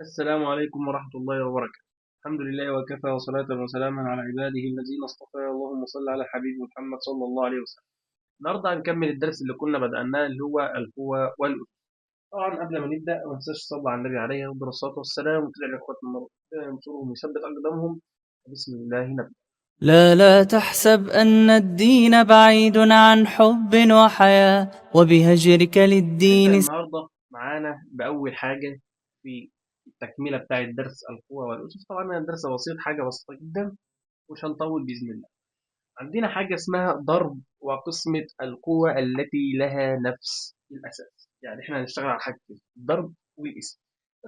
السلام عليكم ورحمة الله وبركاته. الحمد لله وكفى وصلاة وسلاما على عباده الذين اصطفى. اللهم صل على حبيب محمد صلى الله عليه وسلم. النهارده هنكمل الدرس اللي كنا بدأناه اللي هو القوة والأسس. طبعا قبل ما نبدأ ما ننساش الصلاة على النبي عليه أفضل الصلاة والسلام وتدعي لإخواتنا المرة ينصرهم ويثبت أقدامهم. بسم الله نبدأ. لا تحسب أن الدين بعيد عن حب وحياة وبهجرك هنبدأ للدين. النهارده معانا بأول حاجة في التكملة بتاع الدرس القوة والأسس. طبعا الدرس بسيط، حاجة بسيطة جدا، مش هنطول بإذن الله. عندنا حاجة اسمها ضرب وقسمة القوة التي لها نفس الأساس. يعني احنا هنشتغل على حاجتين، الضرب والقسم.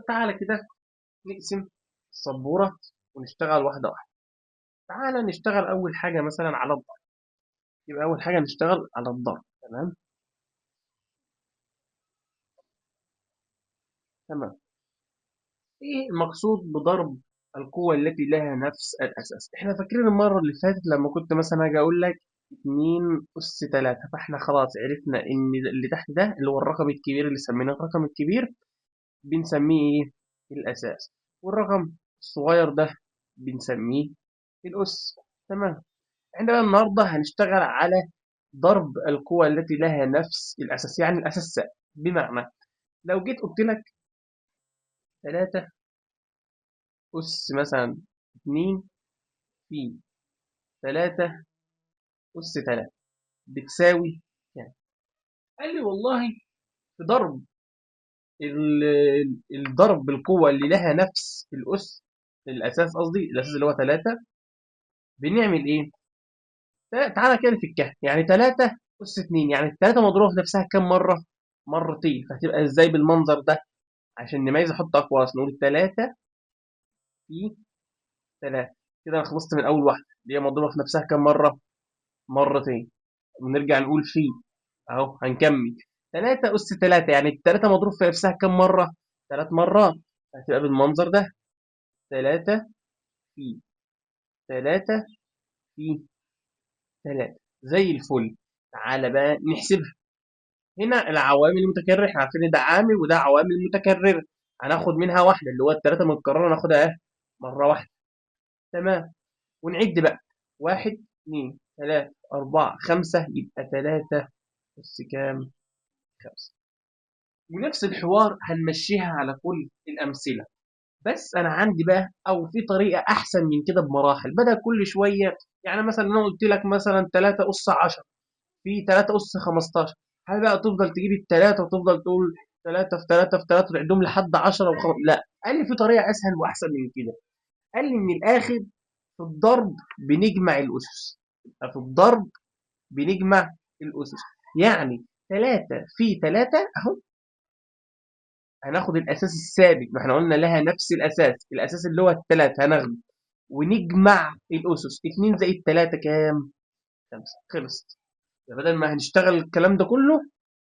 تعالى كده نقسم السبورة ونشتغل واحدة واحدة. تعالى نشتغل أول حاجة مثلا على الضرب. يبقى أول حاجة نشتغل على الضرب. تمام تمام. إيه المقصود بضرب القوة التي لها نفس الأساس؟ احنا فاكرين المرة اللي فاتت لما كنت مثلا هاجي أقول لك 2 أس 3، فاحنا خلاص عرفنا إن اللي تحت ده اللي هو الرقم الكبير اللي سميناه الرقم الكبير بنسميه ايه؟ الاساس. والرقم الصغير ده بنسميه الاس. تمام. احنا بقى النهارده هنشتغل على ضرب القوى التي لها نفس الاساس، يعني الاساس ثابت. بمعنى لو جيت قلت لك 3 اس مثلا 2 في 3 اس 3 بتساوي يعني، قال لي والله في ضرب الضرب بالقوة اللي لها نفس الأس، الأساس قصدي، الأساس اللي هو 3، بنعمل إيه؟ تعالى كده نفكها. يعني 3 أس 2، يعني التلاتة مضروبة في نفسها كام مرة؟ مرتين. فهتبقى ازاي بالمنظر ده؟ عشان نميز احط اقواس، نقول 3 في 3. كده انا خلصت من اول واحدة اللي هي مضروبة في نفسها كام مرة؟ مرتين. ونرجع نقول في، اهو هنكمل 3 أس 3، يعني التلاتة مضروب في نفسها كام مرة؟ 3 مرات. هتبقى بالمنظر ده 3 في 3 في 3 زي الفل. تعالى بقى نحسبها. هنا العوامل المتكررة احنا عارفين ان ده عامل وده عوامل متكررة، هناخد منها واحدة اللي هو التلاتة متكررة ناخدها مرة واحدة. تمام. ونعد بقى، واحد اتنين تلاتة أربعة خمسة، يبقى تلاتة بس كام؟ خمسة. ونفس الحوار هنمشيها على كل الأمثلة. بس أنا عندي بقى أو في طريقة أحسن من كده بمراحل، بدل كل شوية. يعني مثلا أنا قلت لك مثلا 3 أس 10 في 3 أس 15، هل بقى تفضل تجيب التلاتة وتفضل تقول 3 في 3 في 3 وتعدهم لحد 10 لا، قال لي في طريقة أسهل وأحسن من كده. قال لي من الآخر في الضرب بنجمع الأسس. يبقى في الضرب بنجمع الأسس. يعني 3 في 3 أهو، هناخد الأساس الثابت، ما احنا قلنا لها نفس الأساس، الأساس اللي هو التلاتة هناخده ونجمع الأسس. 2 زائد 3 كام؟ 5. خلصت. بدل ما هنشتغل الكلام ده كله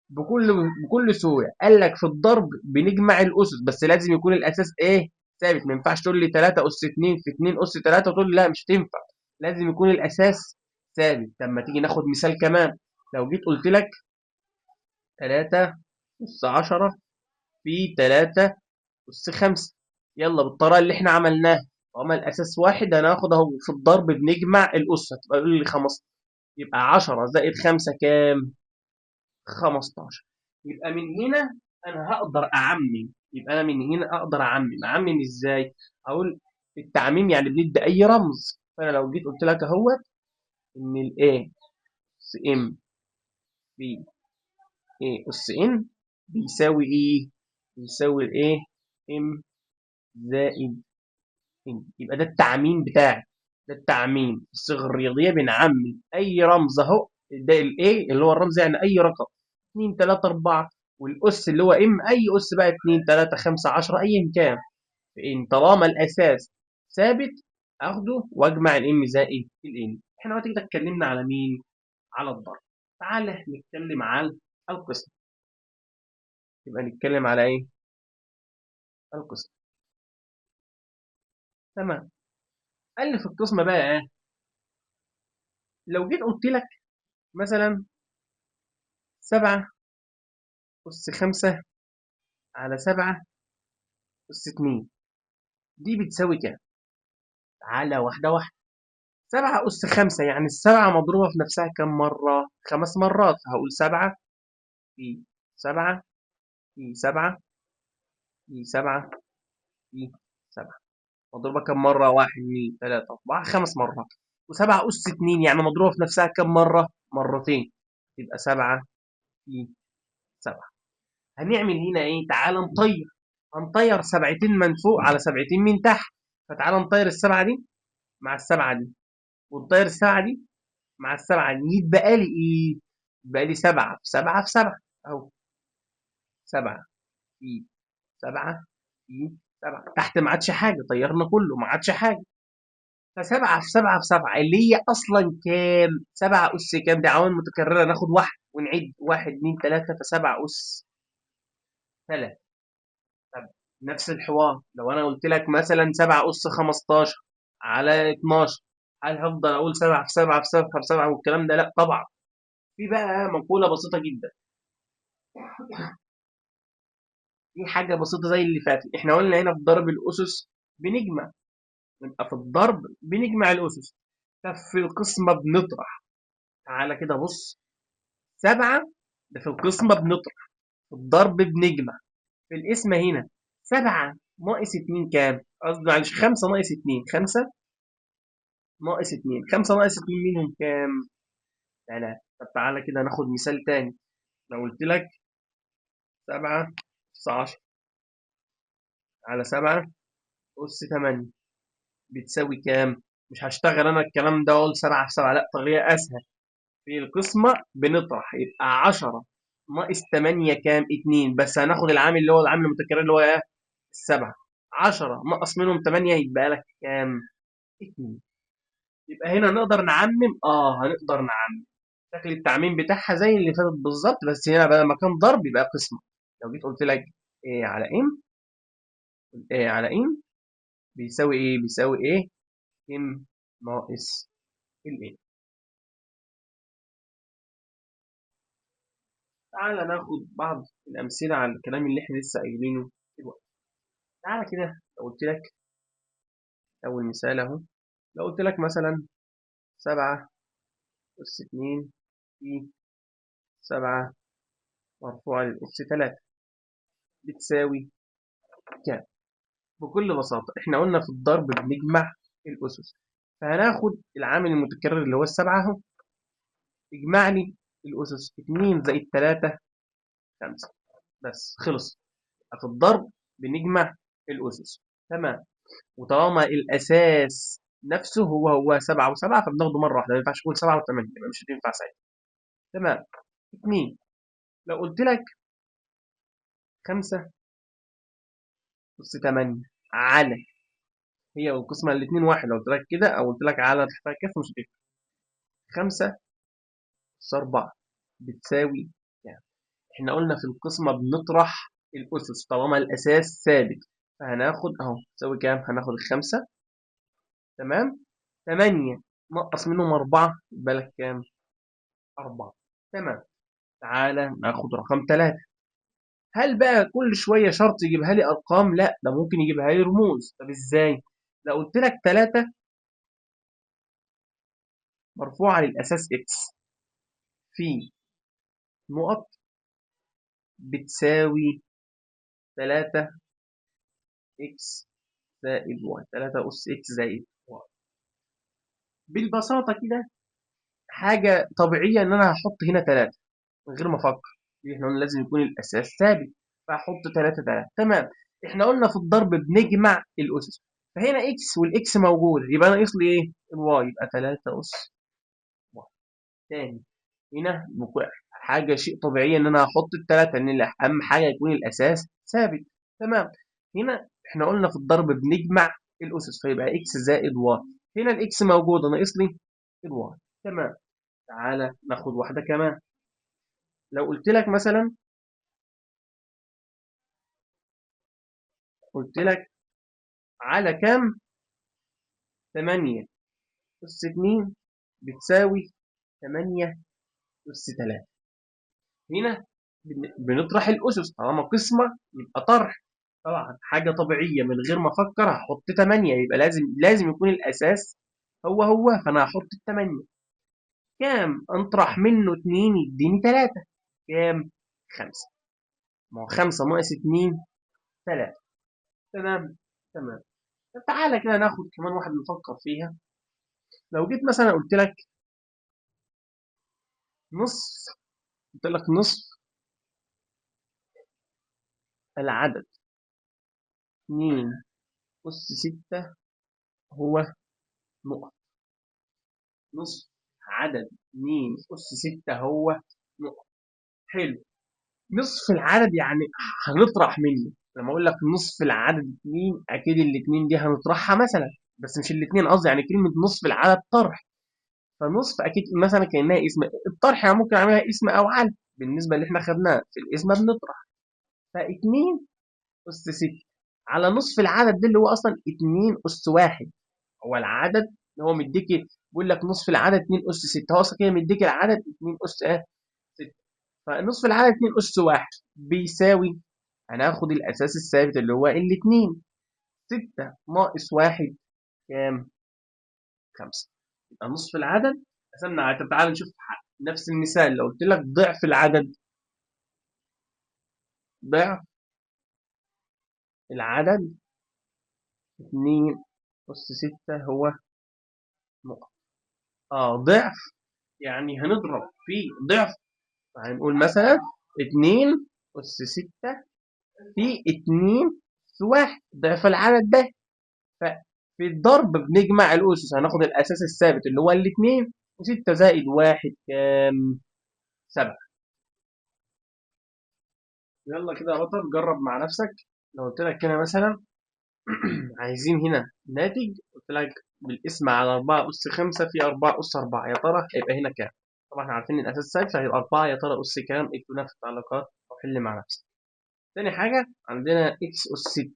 بكل سهوله، قال لك في الضرب بنجمع الاسس، بس لازم يكون الاساس ايه؟ ثابت. ما ينفعش تقول لي 3 اس 2 في 2 اس 3 وتقول لي لا مش هتنفع. لازم يكون الاساس ثابت. لما تيجي ناخد مثال كمان، لو جيت قلت لك 3 اس 10 في 3 اس 5، يلا بالطريقه اللي احنا عملناها، طالما الاساس واحد هناخد اهو في الضرب بنجمع الاس، هتبقى يقول لي 5. يبقى 10 زائد 5 كام؟ 15. يبقى من هنا انا هقدر اعمم. يبقى انا من هنا اقدر اعمم ازاي؟ اقول التعميم يعني بندي اي رمز. فانا لو جيت قلت لك اهوت ان الاي اس ام في اي اس ان بيساوي ايه؟ بيساوي الايه ام زائد ان. يبقى ده التعميم بتاعي. ده التعميم الصيغه الرياضيه، بنعمم اي رمز اهو. ده الايه اللي هو الرمز يعني اي رقم 2 3 4، والاس اللي هو ام اي اس بقى 2 3 5 10 ايا كان. فان طالما الاساس ثابت اخده واجمع الام زائد الان. احنا دلوقتي كده اتكلمنا على مين؟ على الضرب. تعال نتكلم عن القسم. يبقى نتكلم على ايه؟ القسم. تمام. قال لي في القسمه بقى ايه؟ لو جيت قلت لك مثلا 7 اس 5 على 7 اس 2، دي بتساوي كام؟ تعالى واحدة واحدة. 7 أس 5 يعني السبعة مضروبة في نفسها كام مرة؟ 5 مرات، هقول 7 في 7 في 7 في 7 في 7 مضروبة كام مرة؟ 1 2 3 4 5 مرات. و7 أس 2 يعني مضروبة في نفسها كام مرة؟ مرتين. يبقى 7 في 7. هنعمل هنا إيه؟ تعالى نطير. هنطير سبعتين من فوق على سبعتين من تحت. فتعالى نطير السبعة دي مع السبعة دي، ونطير السبعة دي مع السبعة دي، يتبقى لي إيه؟ يتبقى لي 7 في 7 في 7 أهو. 7 في 7 في 7 تحت ما عادش حاجة، طيرنا كله ما عادش حاجة. فسبعة في 7 في 7 اللي هي أصلا كام؟ 7 أس كام؟ دي عوامل متكررة، ناخد واحد ونعد 1 2 3 فسبعة أس 3. طب نفس الحوار لو أنا قلت لك مثلا 7 أس 15 على 12، هل هفضل أقول 7 في 7 في 7 في 7 والكلام ده؟ لأ طبعا. في بقى مقولة بسيطة جدا، في حاجة بسيطة زي اللي فاتت. احنا قلنا هنا في ضرب الأسس بنجمع، يبقى في الضرب بنجمع الأسس. طب في القسمة بنطرح. تعالى كده بص، 7 ده في القسمة بنطرح، في الضرب بنجمع. في القسمة هنا 7 ناقص 2 كام؟ قصدي معلش 5 ناقص 2، 5 ناقص 2، 5 ناقص 2 منهم كام؟ 3. طب تعالى كده ناخد مثال تاني. لو قلت لك 7 أس 10 على 7 أس 8 بتساوي كام؟ مش هشتغل انا الكلام ده واقول 7 في 7، لا طريقة اسهل. في القسمة بنطرح، يبقى 10 ناقص 8 كام؟ 2. بس هناخد العامل اللي هو العامل المتكرر اللي هو ايه؟ السبعة. 10 نقص منهم 8 يبقى لك كام؟ 2. يبقى هنا نقدر نعمم، هنقدر نعمم. شكل التعميم بتاعها زي اللي فاتت بالظبط، بس هنا بدل ما كان ضرب يبقى قسمة. لو جيت قلت لك ايه على ام، ايه على ام بيساوي ايه؟ بيساوي ايه؟ ام ناقص الايه. تعالى ناخد بعض الأمثلة على الكلام اللي احنا لسه قايلينه دلوقتي. تعالى كده لو قلت لك أول مثال أهو. لو قلت لك مثلا 7 أس 2 في 7 مرفوعة للأس 3 بتساوي كام؟ بكل بساطة احنا قلنا في الضرب بنجمع الأسس، فهناخد العامل المتكرر اللي هو السبعة أهو. اجمع لي الأسس 2 زائد 3 5، بس خلص. في الضرب بنجمع الأسس، تمام. وطالما الأساس نفسه هو 7 و7 فبناخده مرة واحدة، ما ينفعش نقول 7 و8 يبقى مش هتنفع ساعتها. تمام. 2. لو قلت لك 5 أس 8 على، هي والقسمة الاتنين واحد، لو قلت لك كده أو قلت لك على تحتها كف مش هتفرق. 5 أس 4 بتساوي يعني، احنا قلنا في القسمة بنطرح الأسس طالما الأساس ثابت، فهناخد أهو تساوي كام؟ هناخد الخمسة، تمام. 8 نقص منهم 4 يبقى لك كام؟ 4. تمام. تعالى ناخد رقم 3. هل بقى كل شوية شرط يجيبها لي أرقام؟ لا، ده ممكن يجيبها لي رموز. طب إزاي؟ لو قلت لك 3 مرفوعة للأساس إكس في نقط بتساوي 3 إكس زائد واي، 3 أس إكس زائد واي. بالبساطة كده حاجة طبيعية إن أنا هحط هنا 3 من غير ما أفكر. إحنا قلنا لازم يكون الأساس ثابت، فهحط 3 3. تمام. إحنا قلنا في الضرب بنجمع الأسس، فهنا إكس والإكس موجود، يبقى أنا ناقص لي إيه؟ الواي، يبقى 3 أس واي. تاني، هنا حاجة شيء طبيعي إن أنا هحط التلاتة، إن أهم حاجة يكون الأساس ثابت. تمام. هنا إحنا قلنا في الضرب بنجمع الأسس، فيبقى إكس زائد واي. هنا الإكس موجودة، ناقص لي الواي. تمام. تعالى ناخد واحدة كمان. لو قلت لك مثلا، قلت لك على كام؟ 8 أس 2 بتساوي 8 أس 3. هنا بنطرح الأسس، طالما قسمة يبقى طرح. طبعا حاجة طبيعية، من غير ما أفكر هحط 8، يبقى لازم يكون الأساس هو، فأنا هحط التمانية. كام أنطرح منه 2 يديني 3؟ كام؟ 5. ما هو 5 ناقص 2 3. تمام. تمام. طب تعالى كده ناخد كمان واحد نفكر فيها. لو جيت مثلا قلت لك نصف، قلت لك نصف العدد 2 أس 6 هو نقط. نصف عدد 2 أس 6 هو نقط. حلو. نصف العدد يعني هنطرح منه. لما اقول لك نصف العدد 2، اكيد الاتنين دي هنطرحها مثلا، بس مش الاتنين قصدي، يعني كلمة نصف العدد طرح. فنصف اكيد مثلا كأنها اسم. الطرح يعني ممكن اعملها اسم او علم، بالنسبة اللي احنا خدناه في الاسم بنطرح. ف2 أس 6 على نصف العدد ده اللي هو أصلا 2 أس 1. هو العدد اللي هو مديكي، بيقول لك نصف العدد 2 أس 6، هو أصلا كده مديكي العدد 2 أس 6. فنصف العدد 2 أس 1 بيساوي، هناخد الأساس الثابت اللي هو الاتنين. 6 ناقص 1 كام؟ 5. يبقى نصف العدد قسمنا على، طب تعالى نشوف نفس المثال. لو قلت لك ضعف العدد، ضعف العدد 2 أس 6 هو نقط. ضعف يعني هنضرب في ضعف. هنقول مثلا 2 أس 6 في 2 أس 1 ضعف العدد ده. ففي الضرب بنجمع الأسس، هناخد الأساس الثابت اللي هو الاتنين، و6 زائد 1 كام؟ 7. يلا كده يا بطل جرب مع نفسك. لو قلت لك كده مثلا عايزين هنا ناتج، قلت لك بالاسم على 4 أس 5 في 4 أس 4، يا ترى هيبقى هنا كام؟ طبعا احنا عارفين ان الاساس ثابت فهيبقى 4، يا ترى أس كام؟ اكتبنا في التعليقات او حل مع نفسك. تاني حاجة عندنا اكس أس 6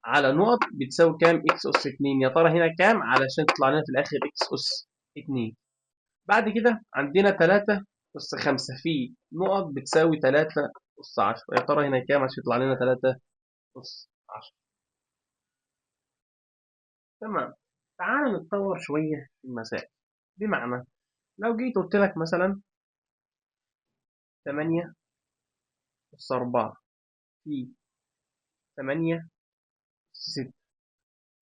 على نقط بتساوي كام؟ اكس أس 2، يا ترى هنا كام؟ علشان تطلع لنا في الآخر اكس أس 2. بعد كده عندنا 3 أس 5 في نقط بتساوي 3 أس 10، يا ترى هنا كام عشان يطلع لنا 3 أس 10. تمام. تعال نتطور شوية في المسائل. بمعنى لو جيت قلت لك مثلا 8 أس 4 في 8 أس 6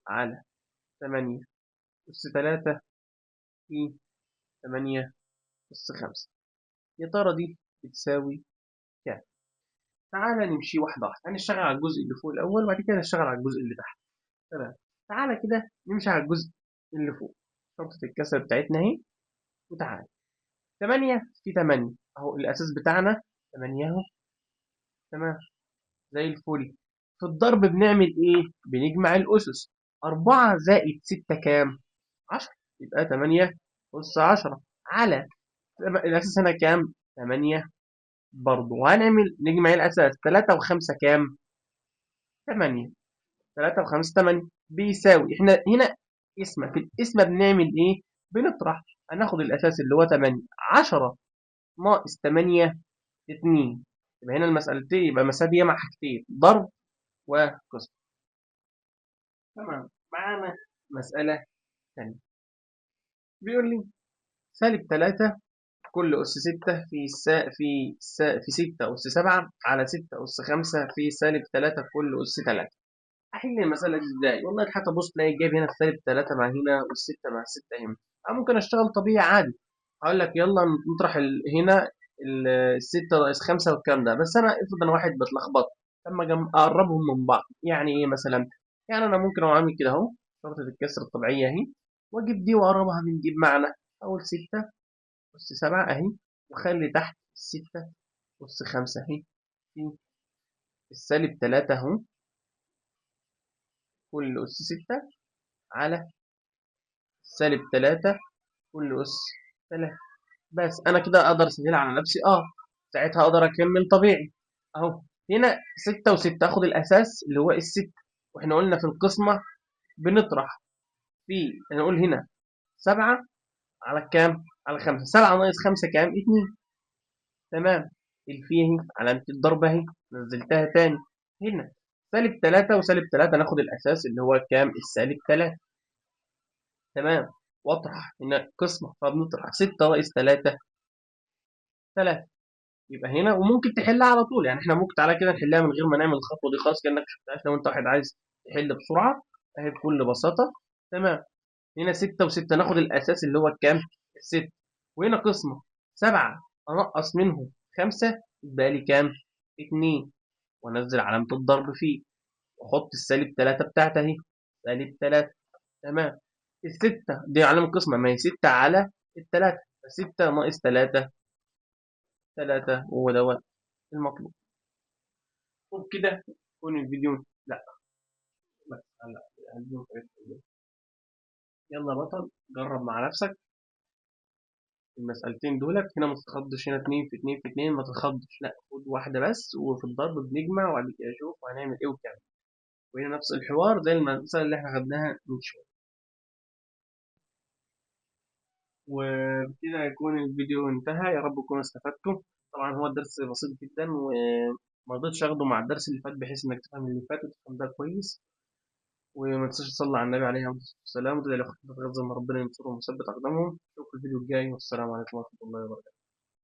على 8 أس 3 في 8 أس 5، يا ترى دي بتساوي كام؟ تعالى نمشي واحدة واحدة، هنشتغل على الجزء اللي فوق الأول وبعد كده نشتغل على الجزء اللي تحت. تمام. تعالى كده نمشي على الجزء اللي فوق. شرطة الكسر بتاعتنا اهي. وتعالى 8 في 8 اهو الأساس بتاعنا 8 اهو. تمام. زي الفل. في الضرب بنعمل ايه؟ بنجمع الأسس. 4 زائد 6 كام؟ 10. يبقى 8 أس 10 على الأساس هنا كام؟ 8 برضه. وهنعمل نجمع الأساس 3 و5 كام؟ 8. 3 و5 8 بيساوي، احنا هنا اسم، في الاسم بنعمل ايه؟ بنطرح. هناخد الأساس اللي هو 8. 10 ناقص 8 2. يبقى هنا المسألتين، يبقى المسألة دي مع حاجتين، ضرب وقسم. تمام. معانا مسألة ثانية. بيقول لي سالب 3 كل أس 6 في في 6 أس 7 على 6 أس 5 في سالب 3 كل أس 3. أحل المسألة دي إزاي؟ والله حتى بص تلاقي جايب هنا السالب 3 مع هنا والستة مع الستة هنا. أو ممكن أشتغل طبيعي عادي. هقول لك يلا نطرح هنا الستة ناقص 5 والكلام ده، بس أنا افرض أنا واحد بتلخبط لما أقربهم من بعض. يعني إيه مثلا؟ يعني أنا ممكن أعمل كده أهو، شرطة الكسر الطبيعية أهي، وأجيب دي وأقربها من دي، بمعنى أول 6 أس 7 أهي، وخلي تحت 6 أس 5 أهي، في السالب 3 أهو كل أس 6 على سالب 3 كل أس 3. بس أنا كده أقدر أسهلها على نفسي. ساعتها أقدر أكمل طبيعي أهو. هنا 6 و6 آخد الأساس اللي هو الست، وإحنا قلنا في القسمة بنطرح. هنقول هنا 7 على كام؟ على 5. 7 ناقص 5 كام؟ 2. تمام. الفي اهي علامة الضرب اهي نزلتها تاني. هنا سالب 3 وسالب 3 ناخد الأساس اللي هو كام؟ السالب 3. تمام. واطرح هنا قسمة، فبنطرح 6 ناقص 3 3. يبقى هنا وممكن تحلها على طول، يعني احنا ممكن تعالى كده نحلها من غير ما نعمل الخطوة دي خالص كأنك شفتهاش لو انت واحد عايز تحل بسرعة اهي بكل بساطة. تمام. هنا 6 و6 ناخد الأساس اللي هو الكام؟ الست. وهنا قسمة 7 أنقص منهم 5 يبقى لي كام؟ 2. وأنزل علامة الضرب فيه وأحط السالب 3 بتاعتي أهي سالب 3. تمام. الستة دي علامة قسمة، ما هي 6 على التلاتة، فستة ناقص 3 3 وهو دوت المطلوب. وبكده يكون الفيديو لا بس هلا هديهم طريقة التطبيق. يلا يا بطل جرب مع نفسك المسألتين دولت. هنا ما تتخضش، هنا 2 في 2 في 2 ما تتخضش، لا خد واحدة بس، وفي الضرب بنجمع وبعد كده اشوف هنعمل ايه وكام. وهنا نفس الحوار زي المسألة اللي احنا خدناها من شوية. وبكده يكون الفيديو انتهى، يا رب تكونوا استفدتم. طبعا هو الدرس بسيط جدا وما رضيتش اخده مع الدرس اللي فات بحيث انك تفهم اللي فات وتفهم ده كويس. وما تنساش تصلي على النبي عليه الصلاة والسلام وتدعي لاخواتك تتغذى ان ربنا ينصرهم ويثبت اقدامهم. اشوفكم الفيديو الجاي والسلام عليكم ورحمة الله وبركاته.